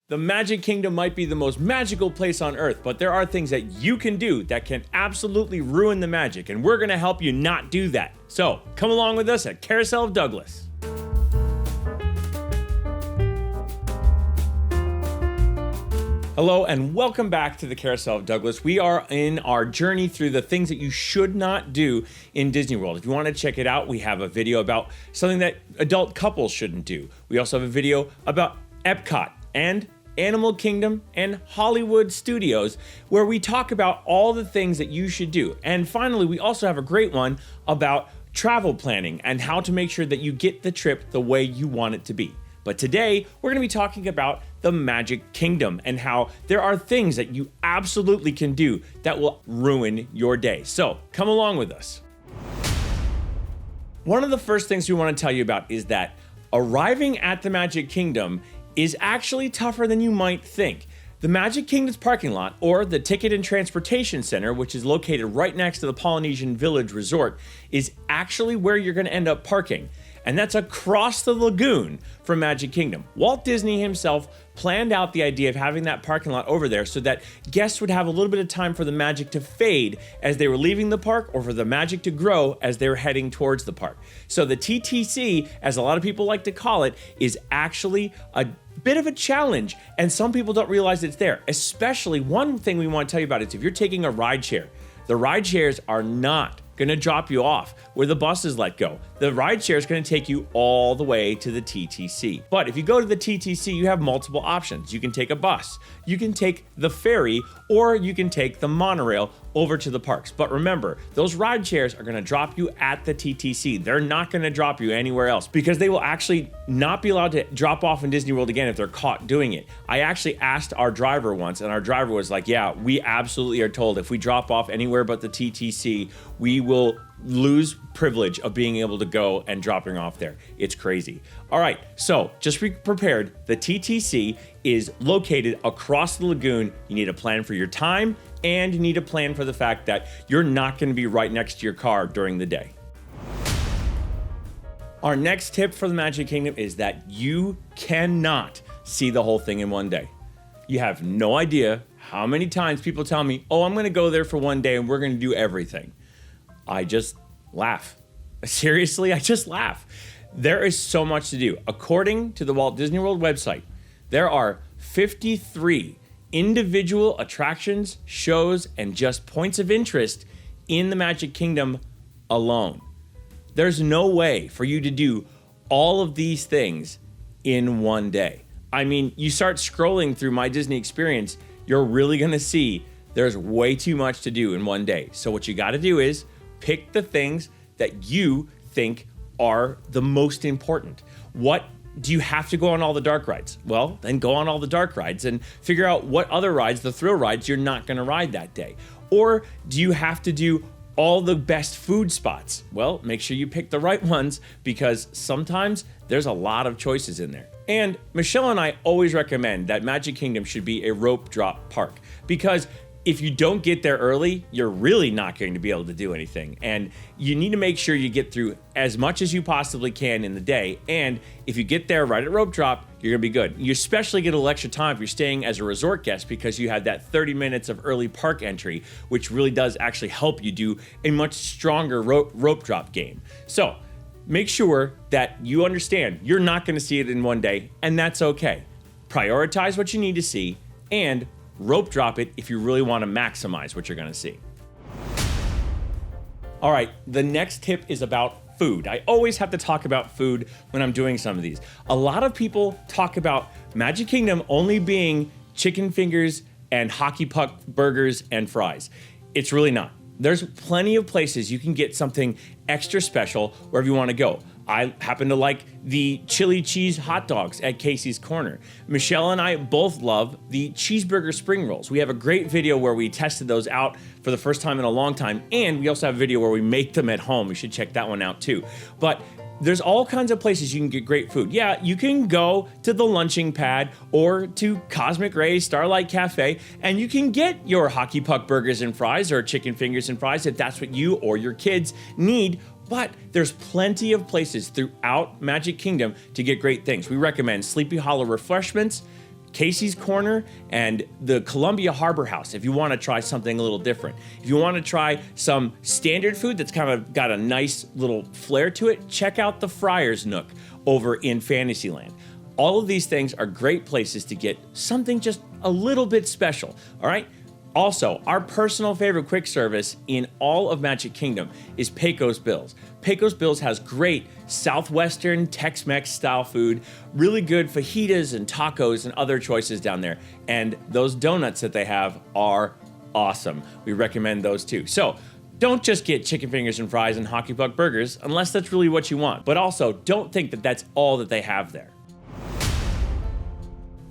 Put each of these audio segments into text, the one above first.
The Magic Kingdom might be the most magical place on earth, but there are things that you can do that can absolutely ruin the magic, and we're gonna help you not do that. So, come along with us at Carousel of Douglas. Hello and welcome back to the Carousel of Douglas. We are in our journey through the things that you should not do in Disney World. If you want to check it out, we have a video about something that adult couples shouldn't do. We also have a video about Epcot and Animal Kingdom and Hollywood Studios, where we talk about all the things that you should do. And finally, we also have a great one about travel planning and how to make sure that you get the trip the way you want it to be. But today, we're going to be talking about the Magic Kingdom and how there are things that you absolutely can do that will ruin your day. So come along with us. One of the first things we want to tell you about is that arriving at the Magic Kingdom is actually tougher than you might think. The Magic Kingdom's parking lot, or the Ticket and Transportation Center, which is located right next to the Polynesian Village Resort, is actually where you're going to end up parking. And that's across the lagoon from Magic Kingdom. Walt Disney himself planned out the idea of having that parking lot over there so that guests would have a little bit of time for the magic to fade as they were leaving the park, or for the magic to grow as they were heading towards the park. So the TTC, as a lot of people like to call it, is actually a bit of a challenge, and some people don't realize it's there. Especially one thing we want to tell you about is if you're taking a ride share, the ride shares are not going to drop you off where the buses let go. The ride share is going to take you all the way to the TTC. But if you go to the TTC, you have multiple options. You can take a bus, you can take the ferry, or you can take the monorail over to the parks. But remember, those ride shares are going to drop you at the TTC. They're not going to drop you anywhere else because they will actually not be allowed to drop off in Disney World again if they're caught doing it. I actually asked our driver once, and our driver was like, yeah, we absolutely are told if we drop off anywhere but the TTC, we will lose privilege of being able to go and dropping off there. It's crazy. All right, so just be prepared. The TTC is located across the lagoon. You need a plan for your time, and you need a plan for the fact that you're not going to be right next to your car during the day. Our next tip for the Magic Kingdom is that you cannot see the whole thing in one day. You have no idea how many times people tell me, oh, I'm going to go there for one day and we're going to do everything. I just laugh. Seriously, I just laugh. There is so much to do. According to the Walt Disney World website, there are 53 individual attractions, shows, and just points of interest in the Magic Kingdom alone. There's no way for you to do all of these things in one day. I mean, you start scrolling through My Disney Experience, you're really gonna see there's way too much to do in one day. So what you gotta do is pick the things that you think are the most important. What do you have to go on all the dark rides? Well, then go on all the dark rides and figure out what other rides, the thrill rides, you're not going to ride that day. Or do you have to do all the best food spots? Well, make sure you pick the right ones because sometimes there's a lot of choices in there. And Michelle and I always recommend that Magic Kingdom should be a rope drop park because if you don't get there early, you're really not going to be able to do anything. And you need to make sure you get through as much as you possibly can in the day. And if you get there right at rope drop, you're gonna be good. You especially get a little extra time if you're staying as a resort guest because you have that 30 minutes of early park entry, which really does actually help you do a much stronger rope drop game. So make sure that you understand you're not gonna see it in one day, and that's okay. Prioritize what you need to see and rope drop it if you really want to maximize what you're going to see. All right, the next tip is about food. I always have to talk about food when I'm doing some of these. A lot of people talk about Magic Kingdom only being chicken fingers and hockey puck burgers and fries. It's really not. There's plenty of places you can get something extra special wherever you want to go. I happen to like the chili cheese hot dogs at Casey's Corner. Michelle and I both love the cheeseburger spring rolls. We have a great video where we tested those out for the first time in a long time, and we also have a video where we make them at home. You should check that one out too. But there's all kinds of places you can get great food. Yeah, you can go to the lunching pad or to Cosmic Ray Starlight Cafe, and you can get your hockey puck burgers and fries or chicken fingers and fries if that's what you or your kids need. But there's plenty of places throughout Magic Kingdom to get great things. We recommend Sleepy Hollow Refreshments, Casey's Corner and the Columbia Harbor House if you want to try something a little different. If you want to try some standard food that's kind of got a nice little flair to it, check out the Friar's Nook over in Fantasyland. All of these things are great places to get something just a little bit special, all right? Also, our personal favorite quick service in all of Magic Kingdom is Pecos Bill's. Pecos Bill's has great Southwestern Tex-Mex style food, really good fajitas and tacos and other choices down there. And those donuts that they have are awesome. We recommend those too. So don't just get chicken fingers and fries and hockey puck burgers unless that's really what you want. But also don't think that that's all that they have there.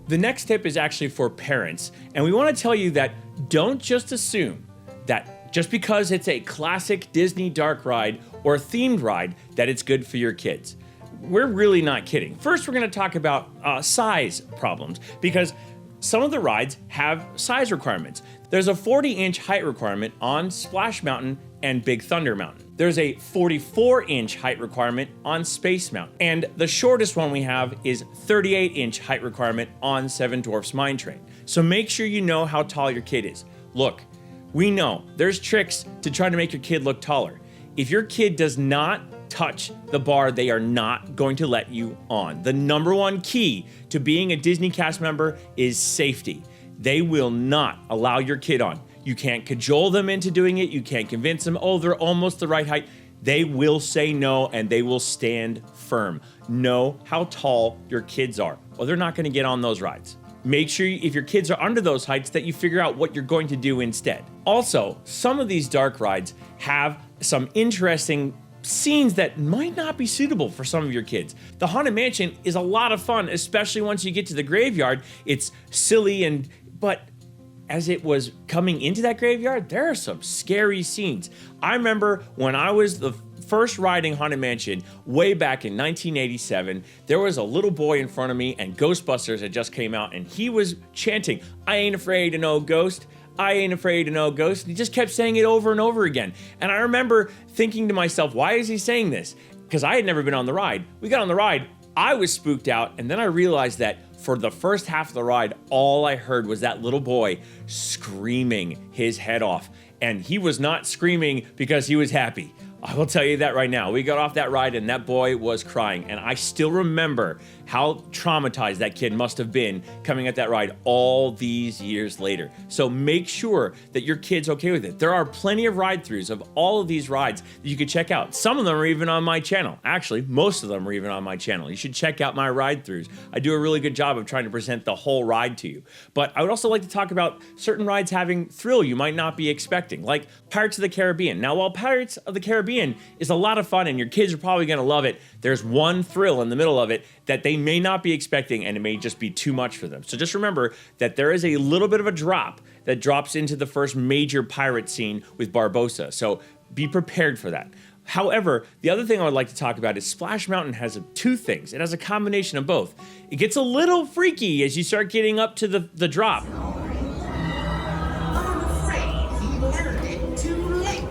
The next tip is actually for parents, and we want to tell you that don't just assume that just because it's a classic Disney dark ride or a themed ride that it's good for your kids. We're really not kidding. First, we're going to talk about size problems because some of the rides have size requirements. There's a 40-inch height requirement on Splash Mountain and Big Thunder Mountain. There's a 44-inch height requirement on Space Mountain. And the shortest one we have is 38-inch height requirement on Seven Dwarfs Mine Train. So make sure you know how tall your kid is. Look, we know there's tricks to try to make your kid look taller. If your kid does not touch the bar, they are not going to let you on. The number one key to being a Disney cast member is safety. They will not allow your kid on. You can't cajole them into doing it. You can't convince them, oh, they're almost the right height. They will say no, and they will stand firm. Know how tall your kids are, or they're not going to get on those rides. Make sure if your kids are under those heights that you figure out what you're going to do instead. Also, some of these dark rides have some interesting scenes that might not be suitable for some of your kids. The Haunted Mansion is a lot of fun, especially once you get to the graveyard. It's silly but as it was coming into that graveyard, there are some scary scenes. I remember when I was the first riding Haunted Mansion way back in 1987, there was a little boy in front of me and Ghostbusters had just came out and he was chanting, "I ain't afraid of no ghost. I ain't afraid of no ghost." And he just kept saying it over and over again. And I remember thinking to myself, why is he saying this? Because I had never been on the ride. We got on the ride, I was spooked out, and then I realized that for the first half of the ride, all I heard was that little boy screaming his head off. And he was not screaming because he was happy. I will tell you that right now. We got off that ride and that boy was crying. And I still remember how traumatized that kid must have been coming at that ride all these years later. So make sure that your kid's okay with it. There are plenty of ride-throughs of all of these rides that you could check out. Some of them are even on my channel. Actually, most of them are even on my channel. You should check out my ride-throughs. I do a really good job of trying to present the whole ride to you. But I would also like to talk about certain rides having thrill you might not be expecting, like Pirates of the Caribbean. Now, while Pirates of the Caribbean is a lot of fun and your kids are probably going to love it, there's one thrill in the middle of it that they may not be expecting and it may just be too much for them. So just remember that there is a little bit of a drop that drops into the first major pirate scene with Barbossa. So be prepared for that. However, the other thing I would like to talk about is Splash Mountain has two things. It has a combination of both. It gets a little freaky as you start getting up to the drop. I'm afraid he learned it too late.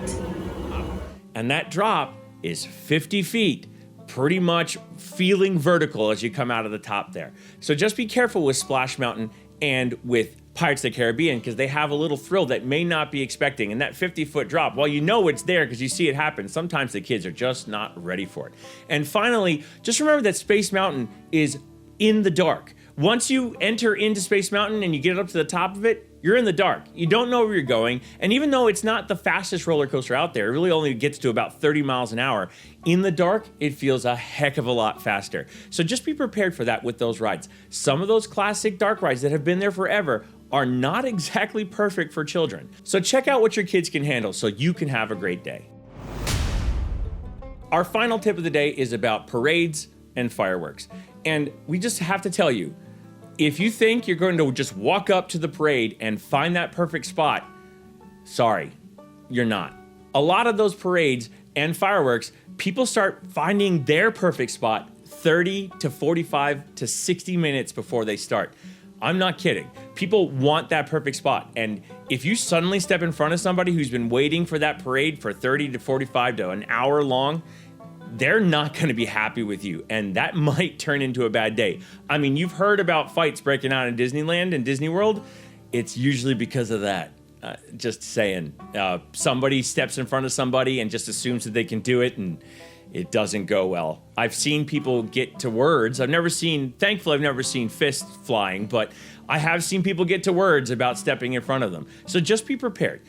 And that drop is 50 feet, pretty much feeling vertical as you come out of the top there. So just be careful with Splash Mountain and with Pirates of the Caribbean because they have a little thrill that may not be expecting. And that 50-foot drop, while you know it's there because you see it happen, sometimes the kids are just not ready for it. And finally, just remember that Space Mountain is in the dark. Once you enter into Space Mountain and you get up to the top of it, you're in the dark. You don't know where you're going. And even though it's not the fastest roller coaster out there, it really only gets to about 30 miles an hour. In the dark, it feels a heck of a lot faster. So just be prepared for that with those rides. Some of those classic dark rides that have been there forever are not exactly perfect for children. So check out what your kids can handle so you can have a great day. Our final tip of the day is about parades and fireworks. And we just have to tell you, if you think you're going to just walk up to the parade and find that perfect spot, sorry, you're not. A lot of those parades and fireworks, people start finding their perfect spot 30 to 45 to 60 minutes before they start. I'm not kidding. People want that perfect spot. And if you suddenly step in front of somebody who's been waiting for that parade for 30 to 45 to an hour long, they're not going to be happy with you, and that might turn into a bad day. I mean, you've heard about fights breaking out in Disneyland and Disney World. It's usually because of that. Just saying, somebody steps in front of somebody and just assumes that they can do it, and it doesn't go well. I've seen people get to words. Thankfully, I've never seen fists flying, but I have seen people get to words about stepping in front of them. So just be prepared.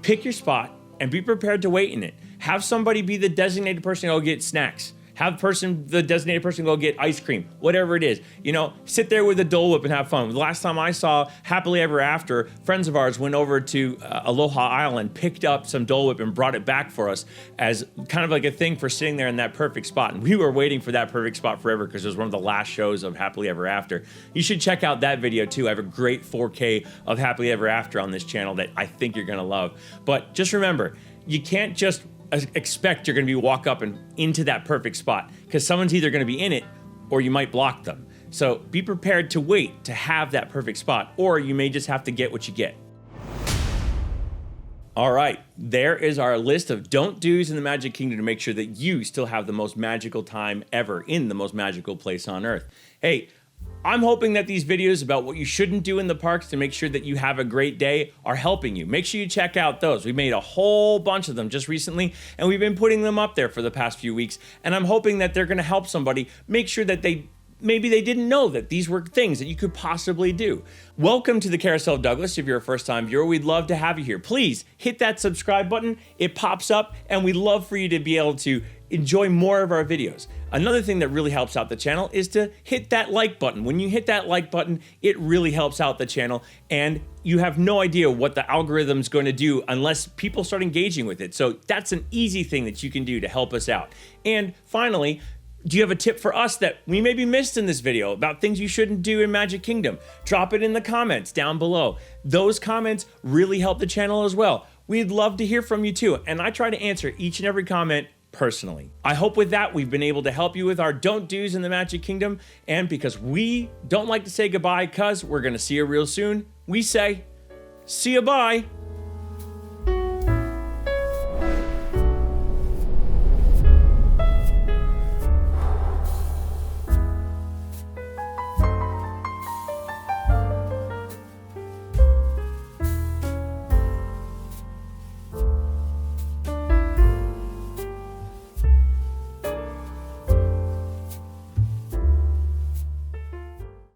Pick your spot and be prepared to wait in it. Have somebody be the designated person to go get snacks. Have the designated person go get ice cream, whatever it is. Sit there with a Dole Whip and have fun. The last time I saw Happily Ever After, friends of ours went over to Aloha Island, picked up some Dole Whip and brought it back for us as kind of like a thing for sitting there in that perfect spot. And we were waiting for that perfect spot forever because it was one of the last shows of Happily Ever After. You should check out that video too. I have a great 4K of Happily Ever After on this channel that I think you're gonna love. But just remember, you can't just expect you're going to be walk up and into that perfect spot, because someone's either going to be in it or you might block them. So be prepared to wait to have that perfect spot, or you may just have to get what you get. All right, there is our list of don't do's in the Magic Kingdom to make sure that you still have the most magical time ever in the most magical place on earth. Hey, I'm hoping that these videos about what you shouldn't do in the parks to make sure that you have a great day are helping you. Make sure you check out those. We made a whole bunch of them just recently, and we've been putting them up there for the past few weeks, and I'm hoping that they're going to help somebody make sure that maybe they didn't know that these were things that you could possibly do. Welcome to the Carousel of Douglas. If you're a first-time viewer, we'd love to have you here. Please hit that subscribe button. It pops up, and we'd love for you to be able to enjoy more of our videos. Another thing that really helps out the channel is to hit that like button. When you hit that like button, it really helps out the channel, and you have no idea what the algorithm's going to do unless people start engaging with it. So that's an easy thing that you can do to help us out. And finally, do you have a tip for us that we maybe missed in this video about things you shouldn't do in Magic Kingdom? Drop it in the comments down below. Those comments really help the channel as well. We'd love to hear from you too, and I try to answer each and every comment personally. I hope with that we've been able to help you with our don't do's in the Magic Kingdom, and because we don't like to say goodbye because we're going to see you real soon, we say, see you bye.